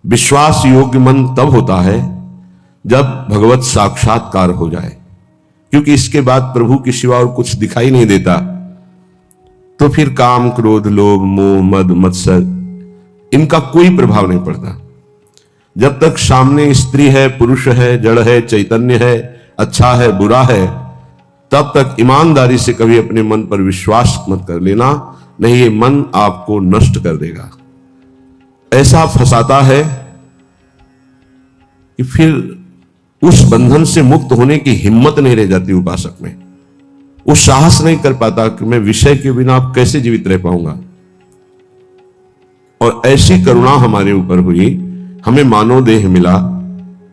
विश्वास योग्य मन तब होता है जब भगवत साक्षात्कार हो जाए, क्योंकि इसके बाद प्रभु के सिवा और कुछ दिखाई नहीं देता। तो फिर काम, क्रोध, लोभ, मोह, मद, मत्सर, इनका कोई प्रभाव नहीं पड़ता। जब तक सामने स्त्री है, पुरुष है, जड़ है, चैतन्य है, अच्छा है, बुरा है, तब तक ईमानदारी से कभी अपने मन पर विश्वास मत कर लेना, नहीं ये मन आपको नष्ट कर देगा। ऐसा फंसाता है कि फिर उस बंधन से मुक्त होने की हिम्मत नहीं रह जाती उपासक में। वो साहस नहीं कर पाता कि मैं विषय के बिना आप कैसे जीवित रह पाऊंगा। और ऐसी करुणा हमारे ऊपर हुई, हमें मानव देह मिला,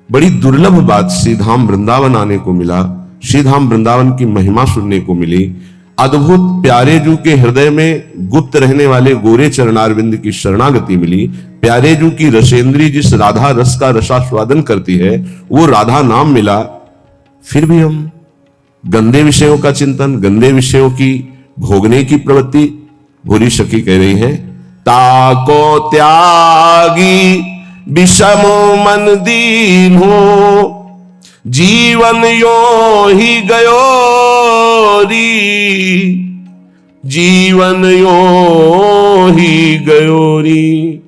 बड़ी दुर्लभ बात, श्रीधाम वृंदावन आने को मिला, श्रीधाम वृंदावन की महिमा सुनने को मिली, अद्भुत प्यारे जू के हृदय में गुप्त रहने वाले गोरे चरणारविंद की शरणागति मिली, प्यारे जू की रसेंद्री जिस राधा रस का रसास्वादन करती है वो राधा नाम मिला। फिर भी हम गंदे विषयों का चिंतन, गंदे विषयों की भोगने की प्रवृत्ति, भूरी सखी कह रही है, ताको त्यागी विषमो मन दीन हो, जीवन यो ही गयो री, जीवन यो ही गयो री,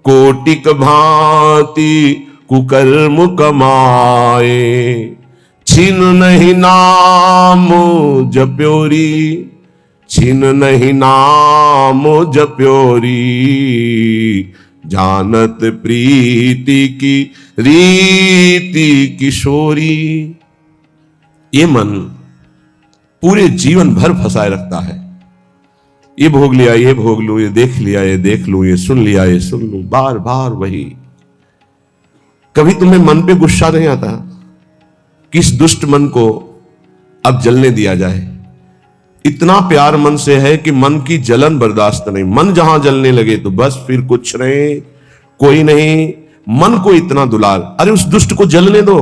कोटिक भांति कुकर्म कमाए, छिन नहीं नाम जप्योरी, छिन नहीं नाम जप्योरी, जानत प्रीति की रीति किशोरी। ये मन पूरे जीवन भर फंसाए रखता है। ये भोग लिया, ये भोग लूं, ये देख लिया, ये देख लूं, ये सुन लिया, ये सुन लूं, बार बार वही। कभी तुम्हें मन पे गुस्सा नहीं आता किस दुष्ट मन को अब जलने दिया जाए? इतना प्यार मन से है कि मन की जलन बर्दाश्त नहीं। मन जहां जलने लगे तो बस फिर कुछ नहीं, कोई नहीं। मन को इतना दुलार, अरे उस दुष्ट को जलने दो,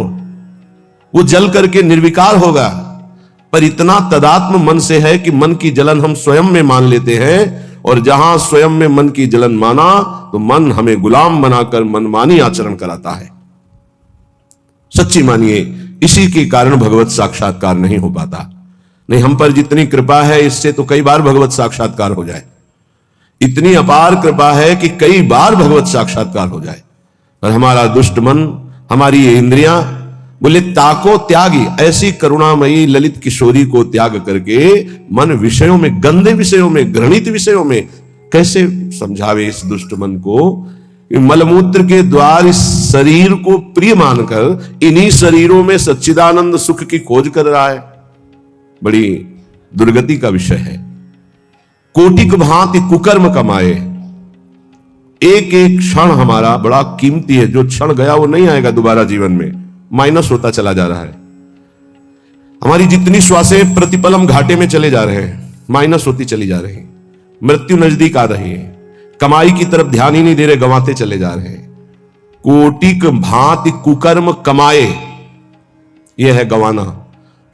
वो जल करके निर्विकार होगा। पर इतना तदात्म मन से है कि मन की जलन हम स्वयं में मान लेते हैं, और जहां स्वयं में मन की जलन माना तो मन हमें गुलाम बनाकर मनमानी आचरण कराता है। सच्ची मानिए, इसी के कारण भगवत साक्षात्कार नहीं हो पाता। नहीं, हम पर जितनी कृपा है इससे तो कई बार भगवत साक्षात्कार हो जाए। इतनी अपार कृपा है कि कई बार भगवत साक्षात्कार हो जाए, पर हमारा दुष्ट मन, हमारी ये इंद्रियां बोले ताको त्यागी, ऐसी करुणामयी ललित किशोरी को त्याग करके मन विषयों में, गंदे विषयों में, घृणित विषयों में, कैसे समझावे इस दुष्ट मन को? मलमूत्र के द्वार इस शरीर को प्रिय मानकर इन्हीं शरीरों में सच्चिदानंद सुख की खोज कर रहा है। बड़ी दुर्गति का विषय है। कोटिक भांति कुकर्म कमाए, एक एक क्षण हमारा बड़ा कीमती है। जो क्षण गया वो नहीं आएगा दोबारा जीवन में, माइनस होता चला जा रहा है। हमारी जितनी श्वासें प्रतिपलम घाटे में चले जा रहे हैं, माइनस होती चली जा रही है। मृत्यु नजदीक आ रही है, कमाई की तरफ ध्यान ही नहीं दे रहे, गंवाते चले जा रहे हैं। कोटिक भांति कुकर्म कमाए, यह है गंवाना।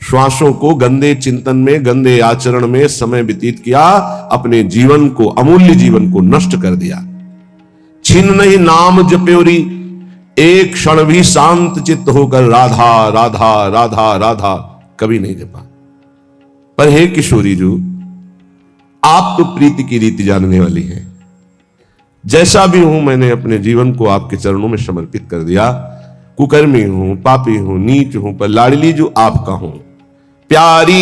श्वासों को गंदे चिंतन में, गंदे आचरण में समय व्यतीत किया, अपने जीवन को, अमूल्य जीवन को नष्ट कर दिया। छिन नहीं नाम जप्योरी, एक क्षण भी शांत चित्त होकर राधा राधा राधा राधा कभी नहीं जपा। पर हे किशोरी जी, आप तो प्रीति की रीति जानने वाली हैं। जैसा भी हूं, मैंने अपने जीवन को आपके चरणों में समर्पित कर दिया। कुकर्मी हूं, पापी हूं, नीच हूं, पर लाडली जो आपका हूं। प्यारी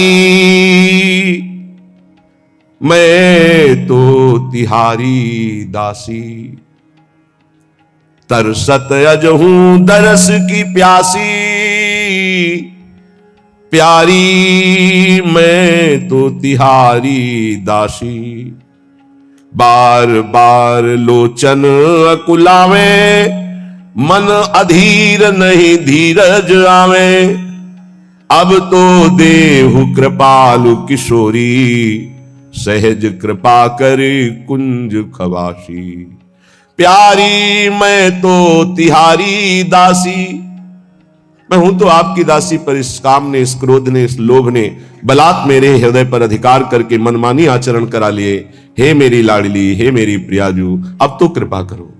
मैं तो तिहारी दासी, तरसत अजहूं दरस की प्यासी। प्यारी मैं तो तिहारी दासी, बार बार लोचन अकुलावे, मन अधीर नहीं धीरज आवे। अब तो देहु कृपालु किशोरी, सहज कृपा कर कुंज खवासी। प्यारी मैं तो तिहारी दासी, मैं हूं तो आपकी दासी, पर इस काम ने, इस क्रोध ने, इस लोभ ने बलात् मेरे हृदय पर अधिकार करके मनमानी आचरण करा लिए। हे मेरी लाडली, हे मेरी प्रियाजू, अब तो कृपा करो।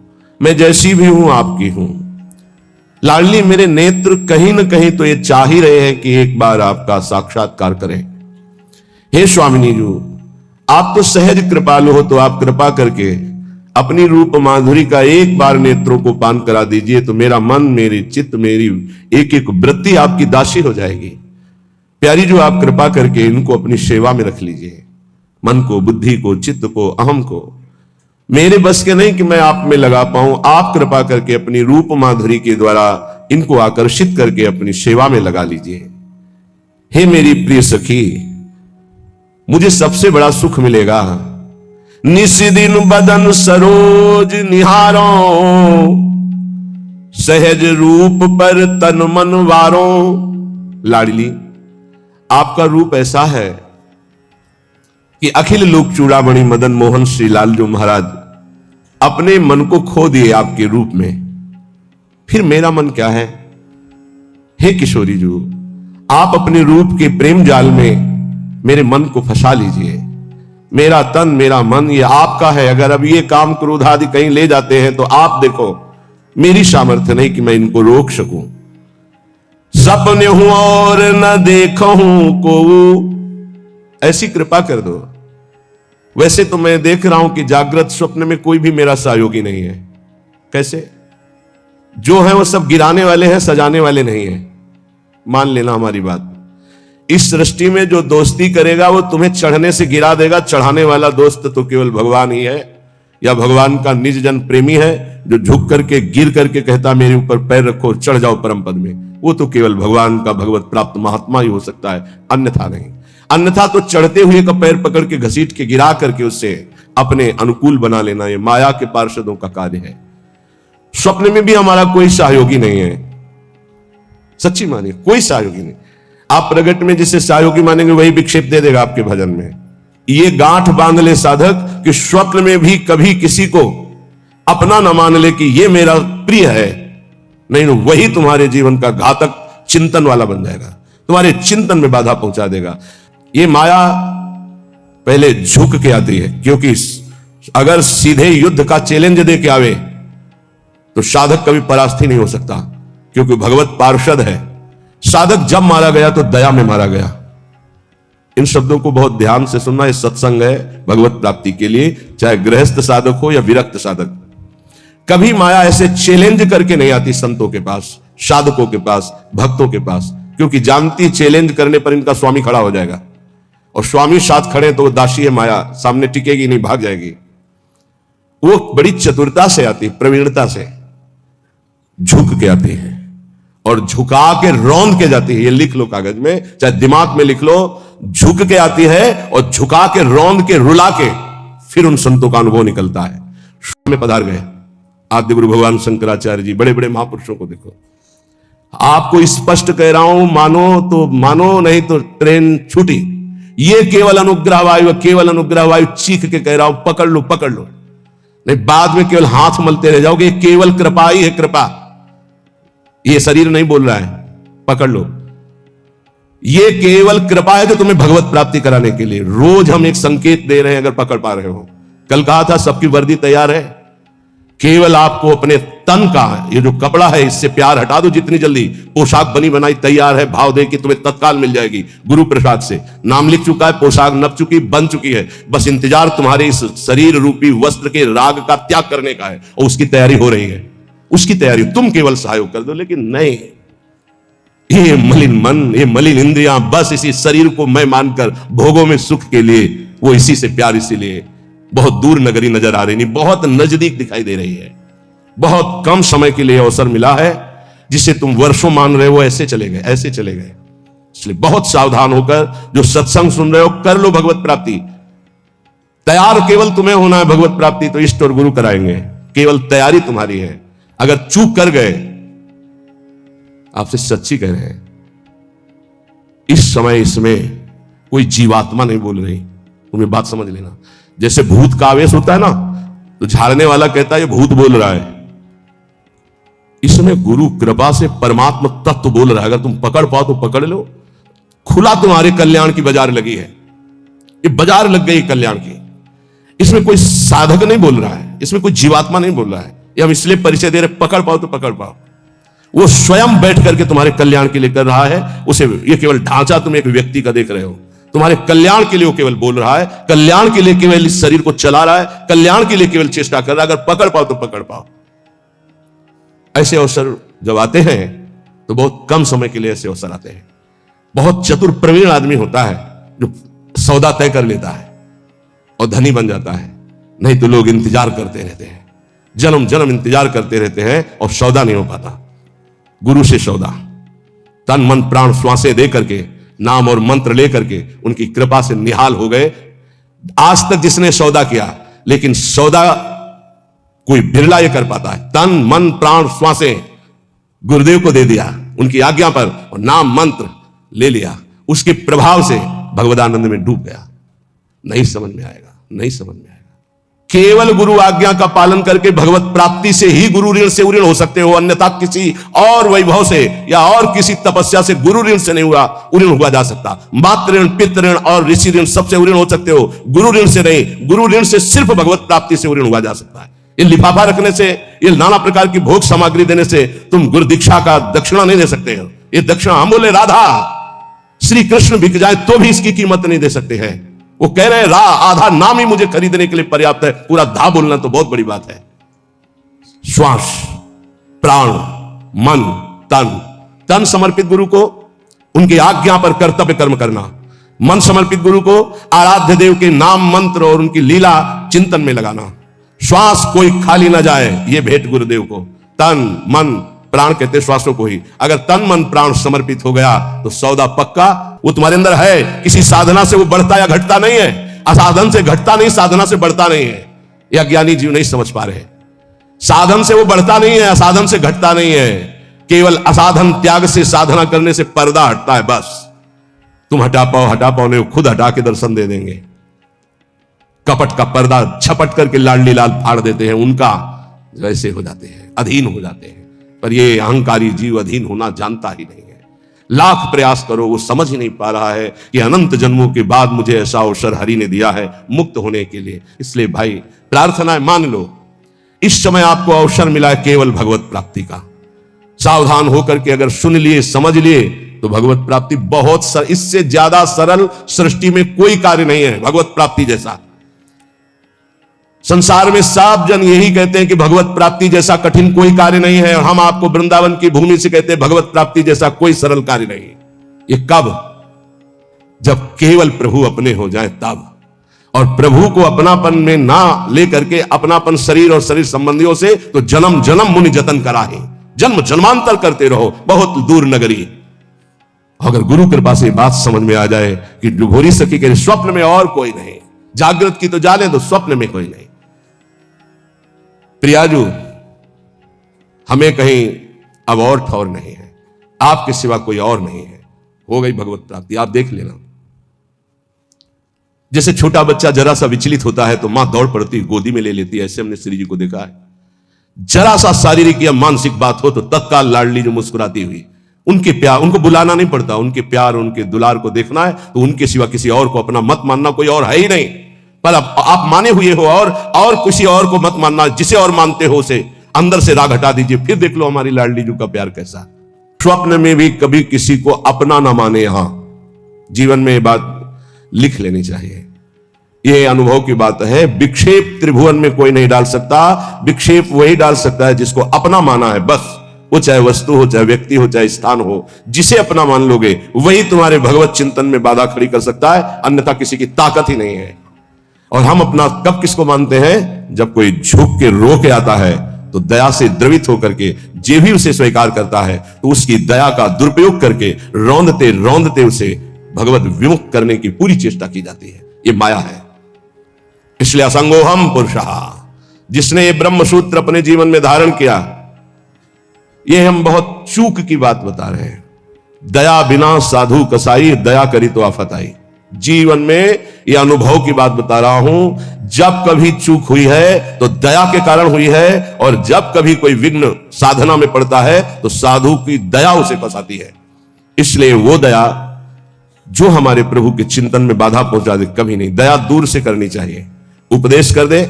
मैं जैसी भी हूं आपकी हूं। लाडली, मेरे नेत्र कहीं न कहीं तो ये चाह ही रहे हैं कि एक बार आपका साक्षात्कार करें। हे स्वामिनी जी, आप तो सहज कृपालु हो, तो आप कृपा करके अपनी रूप माधुरी का एक बार नेत्रों को पान करा दीजिए, तो मेरा मन, मेरी चित्त, मेरी एक एक वृत्ति आपकी दासी हो जाएगी। प्यारी जो, आप कृपा करके इनको अपनी सेवा में रख लीजिए। मन को, बुद्धि को, चित्त को, अहम को। मेरे बस के नहीं कि मैं आप में लगा पाऊं, आप कृपा करके अपनी रूप माधुरी के द्वारा इनको आकर्षित करके अपनी सेवा में लगा लीजिए। हे मेरी प्रिय सखी, मुझे सबसे बड़ा सुख मिलेगा। निस दिन बदन सरोज निहारो, सहज रूप पर तन मन वारो। लाडली, आपका रूप ऐसा है कि अखिल लोक चूड़ामणि मदन मोहन श्री लालजू महाराज अपने मन को खो दिए आपके रूप में। फिर मेरा मन क्या है? हे किशोरी जी, आप अपने रूप के प्रेम जाल में मेरे मन को फंसा लीजिए। मेरा तन, मेरा मन ये आपका है। अगर अब ये काम क्रोध आदि कहीं ले जाते हैं तो आप देखो, मेरी सामर्थ्य नहीं कि मैं इनको रोक सकूं। सपने हूं और न देखूं को, ऐसी कृपा कर दो। वैसे तो मैं देख रहा हूं कि जागृत स्वप्न में कोई भी मेरा सहयोगी नहीं है। कैसे? जो है वो सब गिराने वाले हैं, सजाने वाले नहीं है। मान लेना हमारी बात। इस सृष्टि में जो दोस्ती करेगा वो तुम्हें चढ़ने से गिरा देगा। चढ़ाने वाला दोस्त तो केवल भगवान ही है, या भगवान का निज जन प्रेमी है, जो झुक करके गिर करके कहता मेरे ऊपर पैर रखो, चढ़ जाओ परम पद में। वो तो केवल भगवान का भगवत प्राप्त महात्मा ही हो सकता है, अन्यथा नहीं। अन्यथा तो चढ़ते हुए का पैर पकड़ के घसीट के गिरा करके उससे अपने अनुकूल बना लेना, ये माया के पार्षदों का कार्य है। स्वप्न में भी हमारा कोई सहयोगी नहीं है। सच्ची मानिए, कोई सहयोगी नहीं। आप प्रगट में जिसे सहयोगी मानेंगे वही विक्षेप दे देगा आपके भजन में। ये गांठ बांध ले साधक कि स्वप्न में भी कभी किसी को अपना न मान ले कि ये मेरा प्रिय है। नहीं, वही तुम्हारे जीवन का घातक चिंतन वाला बन जाएगा, तुम्हारे चिंतन में बाधा पहुंचा देगा। ये माया पहले झुक के आती है, क्योंकि अगर सीधे युद्ध का चैलेंज दे के आवे तो साधक कभी परास्त ही नहीं हो सकता, क्योंकि भगवत पार्षद है। साधक जब मारा गया तो दया में मारा गया। इन शब्दों को बहुत ध्यान से सुनना। ये सत्संग है भगवत प्राप्ति के लिए, चाहे गृहस्थ साधक हो या विरक्त साधक। कभी माया ऐसे चैलेंज करके नहीं आती संतों के पास, साधकों के पास, भक्तों के पास, क्योंकि जानती चैलेंज करने पर इनका स्वामी खड़ा हो जाएगा, और स्वामी साथ खड़े तो वो दासी है माया, सामने टिकेगी नहीं, भाग जाएगी। वो बड़ी चतुरता से आती, प्रवीणता से झुक के आती है और झुका के रौंद के जाती है। ये लिख लो कागज में, चाहे दिमाग में लिख लो। झुक के आती है और झुका के, रौंद के, रुला के फिर उन संतों का अनुभव निकलता है। में पधार गए आद्य गुरु भगवान शंकराचार्य जी, बड़े बड़े महापुरुषों को देखो। आपको स्पष्ट कह रहा हूं, मानो तो मानो, नहीं तो ट्रेन छूटी। ये केवल अनुग्रह वायु, केवल अनुग्रह वायु चीख के कह रहा हूं, पकड़ लो, पकड़ लो। नहीं, बाद में केवल हाथ मलते रह जाओगे। केवल कृपा ही है, कृपा। ये शरीर नहीं बोल रहा है, पकड़ लो। ये केवल कृपा है जो तुम्हें भगवत प्राप्ति कराने के लिए। रोज हम एक संकेत दे रहे हैं, अगर पकड़ पा रहे हो। कल कहा था सबकी वर्दी तैयार है, केवल आपको अपने तन का ये जो कपड़ा है इससे प्यार हटा दो जितनी जल्दी। पोशाक बनी बनाई तैयार है, भाव दे कि तुम्हें तत्काल मिल जाएगी गुरु प्रसाद से। नाम लिख चुका है, पोशाक नप चुकी, बन चुकी है। बस इंतजार तुम्हारे इस शरीर रूपी वस्त्र के राग का त्याग करने का है, और उसकी तैयारी हो रही है। उसकी तैयारी तुम केवल सहयोग कर दो। लेकिन नहीं, ये मलिन मन, ये मलिन इंद्रियां बस इसी शरीर को मैं मानकर भोगों में सुख के लिए, वो इसी से प्यार, इसीलिए बहुत दूर नगरी नजर आ रही नहीं, बहुत नजदीक दिखाई दे रही है। बहुत कम समय के लिए अवसर मिला है, जिसे तुम वर्षों मान रहे हो, ऐसे चले गए, ऐसे चले गए। इसलिए बहुत सावधान होकर जो सत्संग सुन रहे हो, कर लो भगवत प्राप्ति। तैयार केवल तुम्हें होना है भगवत प्राप्ति, तो इष्ट और गुरु कराएंगे। केवल तैयारी तुम्हारी है। अगर चूक कर गए, आपसे सच्ची कह रहे हैं, इस समय इसमें कोई जीवात्मा नहीं बोल रही। तुम्हें बात समझ लेना। जैसे भूत का आवेश होता है ना, तो झाड़ने वाला कहता है ये भूत बोल रहा है। इसमें गुरु कृपा से परमात्मा तत्व बोल रहा है। अगर तुम पकड़ पाओ तो पकड़ लो। खुला तुम्हारे कल्याण की बाजार लगी है, ये बाजार लग गई कल्याण की। इसमें कोई साधक नहीं बोल रहा है, इसमें कोई जीवात्मा नहीं बोल रहा है। ये हम इसलिए परिचय दे रहे, पकड़ पाओ तो पकड़ पाओ। वो स्वयं बैठ करके तुम्हारे कल्याण के लिए कर रहा है। उसे ये केवल ढांचा तुम एक व्यक्ति का देख रहे हो, तुम्हारे कल्याण के लिए वो केवल बोल रहा है, कल्याण के लिए केवल इस शरीर को चला रहा है, कल्याण के लिए केवल चेष्टा कर रहा है। अगर पकड़ पाओ तो पकड़ पाओ। ऐसे अवसर जब आते हैं तो बहुत कम समय के लिए ऐसे अवसर आते हैं। बहुत चतुर प्रवीण आदमी होता है जो सौदा तय कर लेता है और धनी बन जाता है, नहीं तो लोग इंतजार करते रहते हैं, जन्म जन्म इंतजार करते रहते हैं और सौदा नहीं हो पाता। गुरु से सौदा, तन मन प्राण श्वासें दे करके, नाम और मंत्र लेकर के उनकी कृपा से निहाल हो गए। आज तक जिसने सौदा किया, लेकिन सौदा कोई बिरला ये कर पाता है। तन मन प्राण श्वासें गुरुदेव को दे दिया उनकी आज्ञा पर और नाम मंत्र ले लिया, उसके प्रभाव से भगवदानंद में डूब गया। नहीं समझ में आएगा, नहीं समझ में आएगा। केवल गुरु आज्ञा का पालन करके भगवत प्राप्ति से ही गुरु ऋण से उऋण हो सकते हो, अन्यथा किसी और वैभव से या और किसी तपस्या से गुरु ऋण से नहीं उऋण हुआ जा सकता। मातृ ऋण, पितृ ऋण और ऋषि ऋण सबसे उऋण हो सकते हो, गुरु ऋण से नहीं। गुरु ऋण से सिर्फ भगवत प्राप्ति से उऋण हुआ जा सकता है। ये लिफाफा रखने से, ये नाना प्रकार की भोग सामग्री देने से तुम गुरु दीक्षा का दक्षिणा नहीं दे सकते हो। ये दक्षिणा, हम बोले राधा श्री कृष्ण बिक जाए तो भी इसकी कीमत नहीं दे सकते हैं। वो कह रहे हैं आधा नाम ही मुझे खरीदने के लिए पर्याप्त है, पूरा धा बोलना तो बहुत बड़ी बात है। श्वास, प्राण, मन, तन समर्पित गुरु को उनकी आज्ञा पर कर्तव्य कर्म करना, मन समर्पित गुरु को आराध्य देव के नाम मंत्र और उनकी लीला चिंतन में लगाना। श्वास कोई खाली ना जाए, ये भेंट गुरुदेव को। तन मन प्राण कहते श्वासों को ही। अगर तन मन प्राण समर्पित हो गया तो सौदा पक्का। वो तुम्हारे अंदर है, किसी साधना से वो बढ़ता या घटता नहीं है। असाधन से घटता नहीं, साधना से बढ़ता नहीं है। ये अज्ञानी जीव नहीं समझ पा रहे। साधन से वो बढ़ता नहीं है, असाधन से घटता नहीं है। केवल असाधन त्याग से साधना करने से पर्दा हटता है, बस। तुम हटा पाओ नहीं, खुद हटा के दर्शन दे देंगे। कपट का पर्दा झपट करके लाडली लाल फाड़ देते हैं, उनका वैसे हो जाते हैं, अधीन हो जाते हैं। पर ये अहंकारी जीव अधीन होना जानता ही नहीं है। लाख प्रयास करो, वो समझ ही नहीं पा रहा है कि अनंत जन्मों के बाद मुझे ऐसा अवसर हरि ने दिया है मुक्त होने के लिए। इसलिए भाई प्रार्थना है, मान लो इस समय आपको अवसर मिला है केवल भगवत प्राप्ति का। सावधान होकर के अगर सुन लिए, समझ लिए तो भगवत प्राप्ति बहुत इससे ज्यादा सरल सृष्टि में कोई कार्य नहीं है भगवत प्राप्ति जैसा। संसार में सब जन यही कहते हैं कि भगवत प्राप्ति जैसा कठिन कोई कार्य नहीं है, और हम आपको वृंदावन की भूमि से कहते हैं भगवत प्राप्ति जैसा कोई सरल कार्य नहीं। ये कब? जब केवल प्रभु अपने हो जाए तब। और प्रभु को अपनापन में ना लेकर के अपनापन शरीर और शरीर संबंधियों से, तो जन्म जन्म मुनि जतन कराहे, जन्म जन्मांतर करते रहो बहुत दूर नगरी। अगर गुरु कृपा से बात समझ में आ जाए कि डुभोरी सखी के स्वप्न में और कोई नहीं, जागृत की तो जाने दो, स्वप्न में कोई नहीं। प्रियाजू, हमें कहीं अब और ठौर नहीं है, आपके सिवा कोई और नहीं है। हो गई भगवत प्राप्ति, आप देख लेना। जैसे छोटा बच्चा जरा सा विचलित होता है तो मां दौड़ पड़ती गोदी में ले लेती है, ऐसे हमने श्री जी को देखा है। जरा सा शारीरिक या मानसिक बात हो तो तत्काल लाडली जो मुस्कुराती हुई, उनके प्यार, उनको बुलाना नहीं पड़ता, उनके प्यार उनके दुलार को देखना है तो उनके सिवा किसी और को अपना मत मानना, कोई और है ही नहीं। पर आप माने हुए हो और किसी और को मत मानना, जिसे और मानते हो उसे अंदर से राग हटा दीजिए। फिर देख लो हमारी लाडली जी का प्यार कैसा। स्वप्न में भी कभी किसी को अपना ना माने। यहां जीवन में ये बात लिख लेनी चाहिए, ये अनुभव की बात है। विक्षेप त्रिभुवन में कोई नहीं डाल सकता, विक्षेप वही डाल सकता है जिसको अपना माना है, बस। वो चाहे वस्तु हो, चाहे व्यक्ति हो, चाहे स्थान हो, जिसे अपना मान लोगे वही तुम्हारे भगवत चिंतन में बाधा खड़ी कर सकता है, अन्यथा किसी की ताकत ही नहीं है। और हम अपना कब किसको मानते हैं? जब कोई झुक के रो के आता है तो दया से द्रवित होकर के जे भी उसे स्वीकार करता है तो उसकी दया का दुरुपयोग करके रौंदते रौंदते उसे भगवत विमुख करने की पूरी चेष्टा की जाती है। ये माया है। इसलिए असंगोहम पुरुषः, जिसने ये ब्रह्म सूत्र अपने जीवन में धारण किया, ये हम बहुत चूक की बात बता रहे हैं। दया बिना साधु कसाई, दया करी तो आफत आई। जीवन में यह अनुभव की बात बता रहा हूं। जब कभी चूक हुई है तो दया के कारण हुई है, और जब कभी कोई विघ्न साधना में पड़ता है तो साधु की दया उसे फंसाती है। इसलिए वो दया जो हमारे प्रभु के चिंतन में बाधा पहुंचा दे, कभी नहीं। दया दूर से करनी चाहिए। उपदेश कर दे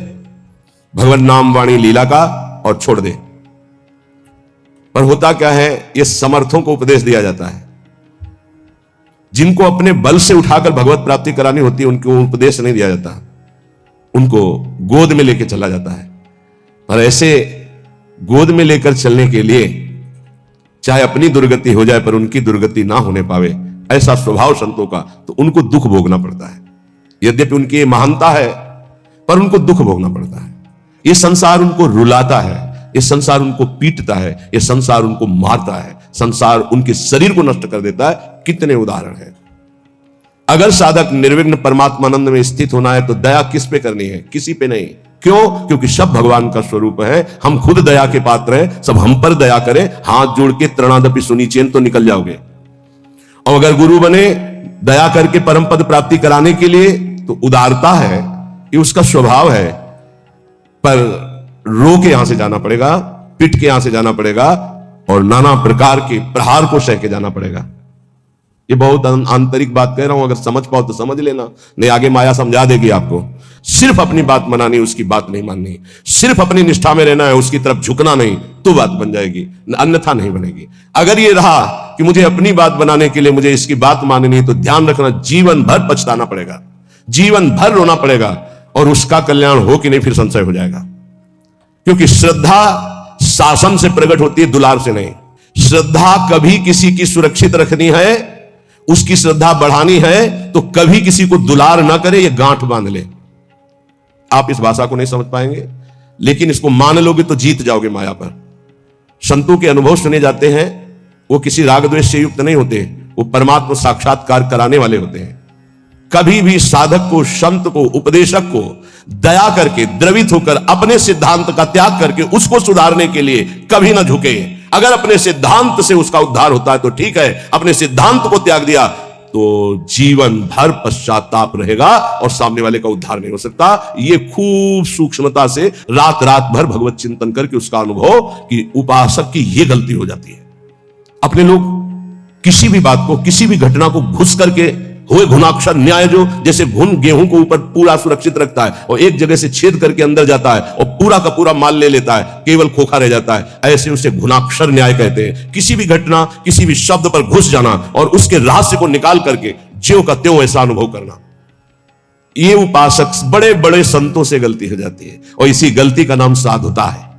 भगवान नाम वाणी लीला का, और छोड़ दे। पर होता क्या है, ये समर्थों को उपदेश दिया जाता है। जिनको अपने बल से उठाकर भगवत प्राप्ति करानी होती है उनको उपदेश नहीं दिया जाता, उनको गोद में लेकर चला जाता है। और ऐसे गोद में लेकर चलने के लिए चाहे अपनी दुर्गति हो जाए पर उनकी दुर्गति ना होने पावे, ऐसा स्वभाव संतों का, तो उनको दुख भोगना पड़ता है। यद्यपि उनकी ये महानता है पर उनको दुख भोगना पड़ता है। ये संसार उनको रुलाता है, ये संसार उनको पीटता है, ये संसार उनको मारता है, संसार उनके शरीर को नष्ट कर देता है। कितने उदाहरण हैं। अगर साधक निर्विघ्न परमात्मानंद में स्थित होना है तो दया किस पे करनी है? किसी पे नहीं। क्यों? क्योंकि सब भगवान का स्वरूप है, हम खुद दया के पात्र हैं। सब हम पर दया करें, हाथ जोड़ के त्रणादपि सुनीचेन तो निकल जाओगे। और अगर गुरु बने दया करके परम पद प्राप्ति कराने के लिए, तो उदारता है, ये उसका स्वभाव है। पर रो के यहां से जाना पड़ेगा, पिट के यहां से जाना पड़ेगा और नाना प्रकार के प्रहार को सह के जाना पड़ेगा। ये बहुत आंतरिक बात कह रहा हूं, अगर समझ पाओ तो समझ लेना, नहीं आगे माया समझा देगी आपको। सिर्फ अपनी बात मनानी, उसकी बात नहीं माननी। सिर्फ अपनी निष्ठा में रहना है, उसकी तरफ झुकना नहीं, तो बात बन जाएगी, अन्यथा नहीं बनेगी। अगर ये रहा कि मुझे अपनी बात बनाने के लिए मुझे इसकी बात माननी, तो ध्यान रखना जीवन भर पछताना पड़ेगा, जीवन भर रोना पड़ेगा, और उसका कल्याण हो कि नहीं फिर संशय हो जाएगा। क्योंकि श्रद्धा शासन से प्रकट होती है, दुलार से नहीं। श्रद्धा कभी किसी की सुरक्षित रखनी है, उसकी श्रद्धा बढ़ानी है, तो कभी किसी को दुलार ना करे, ये गांठ बांध ले। आप इस भाषा को नहीं समझ पाएंगे, लेकिन इसको मान लोगे तो जीत जाओगे माया पर। संतों के अनुभव सुने जाते हैं, वो किसी राग द्वेष से युक्त नहीं होते, वो परमात्मा साक्षात्कार कराने वाले होते हैं। कभी भी साधक को, संत को, उपदेशक को दया करके, द्रवित होकर, अपने सिद्धांत का त्याग करके उसको सुधारने के लिए कभी ना झुके। अगर अपने सिद्धांत से उसका उद्धार होता है तो ठीक है, अपने सिद्धांत को त्याग दिया तो जीवन भर पश्चाताप रहेगा और सामने वाले का उद्धार नहीं हो सकता। ये खूब सूक्ष्मता से रात रात भर भगवत चिंतन करके उसका अनुभव कि उपासक की ये गलती हो जाती है। अपने लोग किसी भी बात को, किसी भी घटना को घुस करके, हुए घुनाक्षर न्याय, जो जैसे घुन गेहूं को ऊपर पूरा सुरक्षित रखता है और एक जगह से छेद करके अंदर जाता है और पूरा का पूरा माल ले लेता है, केवल खोखा रह जाता है, ऐसे उसे घुनाक्षर न्याय कहते हैं। किसी भी घटना, किसी भी शब्द पर घुस जाना और उसके रहस्य को निकाल करके ज्यों का त्यों ऐसा अनुभव करना, ये उपासक बड़े बड़े संतों से गलती हो जाती है। और इसी गलती का नाम साधुता है।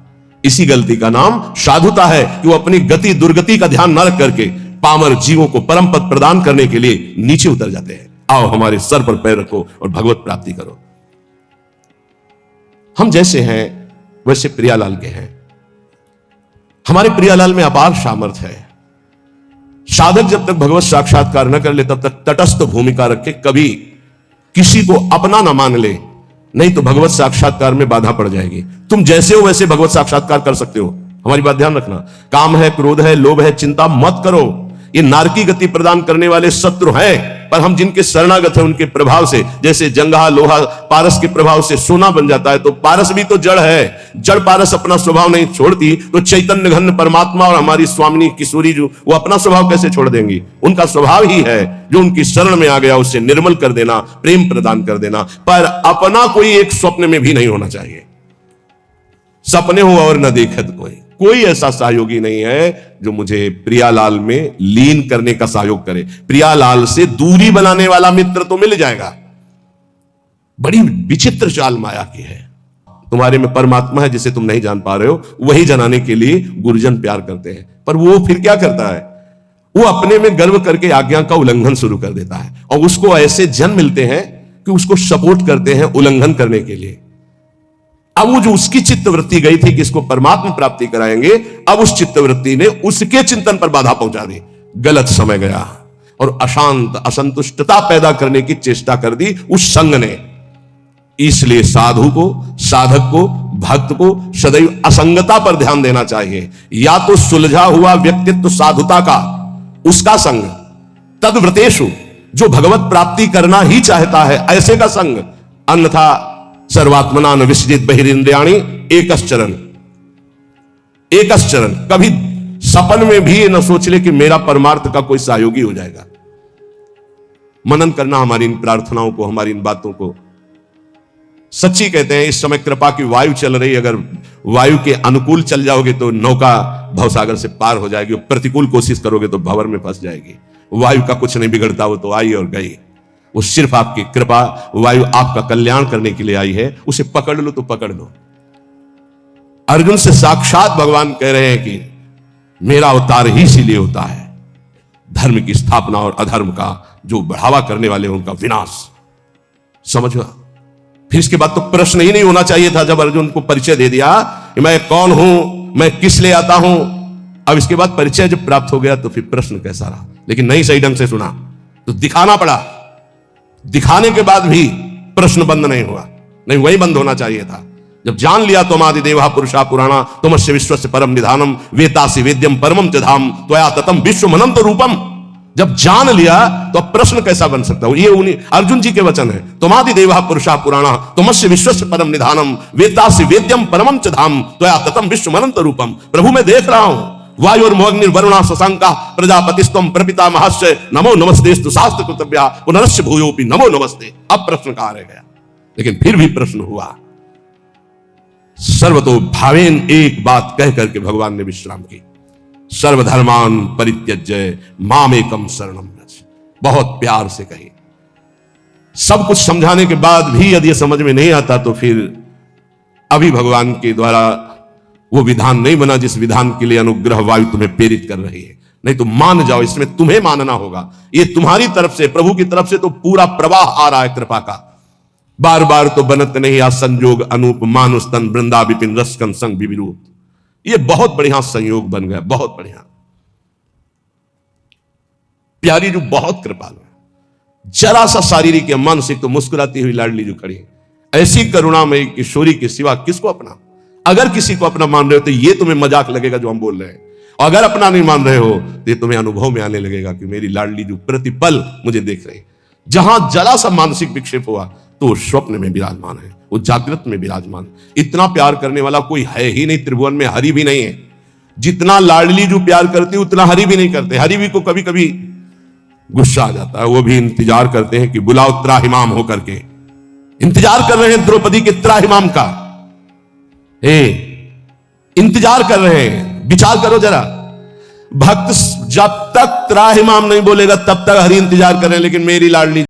इसी गलती का नाम साधुता है कि वो अपनी गति दुर्गति का ध्यान न रख करके पामर जीवों को परम पद प्रदान करने के लिए नीचे उतर जाते हैं। आओ हमारे सर पर पैर रखो और भगवत प्राप्ति करो। हम जैसे हैं वैसे प्रियालाल के हैं। हमारे प्रियालाल में अपार सामर्थ्य है। साधक जब तक भगवत साक्षात्कार न कर ले तब तक तटस्थ भूमिका रखे, कभी किसी को अपना न मान ले, नहीं तो भगवत साक्षात्कार में बाधा पड़ जाएगी। तुम जैसे हो वैसे भगवत साक्षात्कार कर सकते हो। हमारी बात ध्यान रखना। काम है, क्रोध है, लोभ है, चिंता मत करो। ये नारकी गति प्रदान करने वाले शत्रु हैं, पर हम जिनके शरणागत हैं उनके प्रभाव से, जैसे जंगहा लोहा पारस के प्रभाव से सोना बन जाता है, तो पारस भी तो जड़ है। जड़ पारस अपना स्वभाव नहीं छोड़ती, तो चैतन्य घन परमात्मा और हमारी स्वामिनी किशोरी जो, वो अपना स्वभाव कैसे छोड़ देंगी? उनका स्वभाव ही है जो उनकी शरण में आ गया उसे निर्मल कर देना, प्रेम प्रदान कर देना। पर अपना कोई एक स्वप्न में भी नहीं होना चाहिए। सपने हो और न देखत कोई ऐसा सहयोगी नहीं है जो मुझे प्रियालाल में लीन करने का सहयोग करे। प्रियालाल से दूरी बनाने वाला मित्र तो मिल जाएगा। बड़ी विचित्र चाल माया की है। तुम्हारे में परमात्मा है जिसे तुम नहीं जान पा रहे हो, वही जनाने के लिए गुरुजन प्यार करते हैं। पर वो फिर क्या करता है? वो अपने में गर्व करके आज्ञा का उल्लंघन शुरू कर देता है, और उसको ऐसे जन मिलते हैं कि उसको सपोर्ट करते हैं उल्लंघन करने के लिए। अब वो जो उसकी चित्तवृत्ति गई थी कि इसको परमात्मा प्राप्ति कराएंगे, अब उस चित्तवृत्ति ने उसके चिंतन पर बाधा पहुंचा दी। गलत समय गया और अशांत असंतुष्टता पैदा करने की चेष्टा कर दी उस संग ने। इसलिए साधु को, साधक को, भक्त को सदैव असंगता पर ध्यान देना चाहिए। या तो सुलझा हुआ व्यक्तित्व साधुता का, उसका संग, तद्व्रतेषु, जो भगवत प्राप्ति करना ही चाहता है ऐसे का संग, अन्यथा सर्वात्मना न विसृजित बहिरिंद्रियाणि एकश्चरण। एकश्चरण, कभी सपन में भी न सोच ले कि मेरा परमार्थ का कोई सहयोगी हो जाएगा। मनन करना हमारी इन प्रार्थनाओं को, हमारी इन बातों को। सच्ची कहते हैं इस समय कृपा की वायु चल रही, अगर वायु के अनुकूल चल जाओगे तो नौका भवसागर से पार हो जाएगी, प्रतिकूल कोशिश करोगे तो भंवर में फंस जाएगी। वायु का कुछ नहीं बिगड़ता, वो तो आई और गई। वो सिर्फ आपकी कृपा, वायु आपका कल्याण करने के लिए आई है, उसे पकड़ लो तो पकड़ लो। अर्जुन से साक्षात भगवान कह रहे हैं कि मेरा अवतार ही इसीलिए होता है, धर्म की स्थापना और अधर्म का जो बढ़ावा करने वाले उनका विनाश। समझो। फिर इसके बाद तो प्रश्न ही नहीं होना चाहिए था जब अर्जुन को परिचय दे दिया कि मैं कौन हूं, मैं किस लिए आता हूं। अब इसके बाद परिचय जब प्राप्त हो गया तो फिर प्रश्न कैसा रहा, लेकिन नहीं सही ढंग से सुना तो दिखाना पड़ा। दिखाने के बाद भी प्रश्न बंद नहीं हुआ, नहीं वही बंद होना चाहिए था। जब जान लिया तुमादि देवा पुरुषा पुराणा तुमस्य विश्वस्य परम निधानम वेतासि वेद्यम परमम च धाम त्वया ततम विश्वमनंत रूपम। जब जान लिया तो अब प्रश्न कैसा बन सकता है। ये उन्हीं अर्जुन जी के वचन है, तुमादि देवा पुरुषा पुराणा तुमस्य विश्वस्य परम निधानम वेतासि वेद्यम परमम च धाम त्वया ततम विश्वमनंत रूपम। प्रभु मैं देख रहा हूं, वायुर्मोग्निर्वरुणा शशांका प्रजापतिस्तम प्रपितामहस्य नमो नमस्तेस्तु शास्त्र कृतव्या पुनरस्य भूयोपि नमो नमस्ते। अब प्रश्न कहां रह गया, लेकिन फिर भी प्रश्न हुआ। सर्वतो भावेन एक बात कह करके भगवान ने विश्राम की, सर्वधर्मान परित्यज्य मामेकम शरणम व्रज। बहुत प्यार से कही। सब कुछ समझाने के बाद भी यदि समझ में नहीं आता तो फिर अभी भगवान के द्वारा वो विधान नहीं बना जिस विधान के लिए अनुग्रह वायु तुम्हें प्रेरित कर रही है। नहीं तो मान जाओ, इसमें तुम्हें मानना होगा। ये तुम्हारी तरफ से, प्रभु की तरफ से तो पूरा प्रवाह आ रहा है कृपा का। बार बार तो बनत नहीं आ संजोग अनूप मानुष तन वृंदा विपिन रसकन संग विविरूप। ये बहुत बढ़िया संयोग बन गया, बहुत बढ़िया। प्यारी जो बहुत कृपालु है, जरा सा शारीरिक या मानसिक तो मुस्कुराती हुई लाडली जो खड़ी है, ऐसी करुणामयी किशोरी के सिवा किसको अपना। अगर किसी को अपना मान रहे हो तो ये तुम्हें मजाक लगेगा जो हम बोल रहे हैं, और अगर अपना नहीं मान रहे हो तो ये तुम्हें अनुभव में आने लगेगा कि मेरी लाडली जो प्रतिपल मुझे देख रही है। जहां जरा सा मानसिक विक्षेप हुआ तो वो स्वप्न में विराजमान है, वो जागृत में विराजमान। इतना प्यार करने वाला कोई है ही नहीं त्रिभुवन में, हरि भी नहीं है। जितना लाडली जो प्यार करती उतना हरि भी नहीं करते। हरि भी को कभी कभी गुस्सा आ जाता है, वो भी इंतजार करते हैं कि बुलाओ त्राहिमाम होकर के। इंतजार कर रहे हैं द्रौपदी के त्राहिमाम का, इंतजार कर रहे हैं। विचार करो जरा, भक्त जब तक त्राहिमाम नहीं बोलेगा तब तक हरि इंतजार कर रहे हैं, लेकिन मेरी लाडली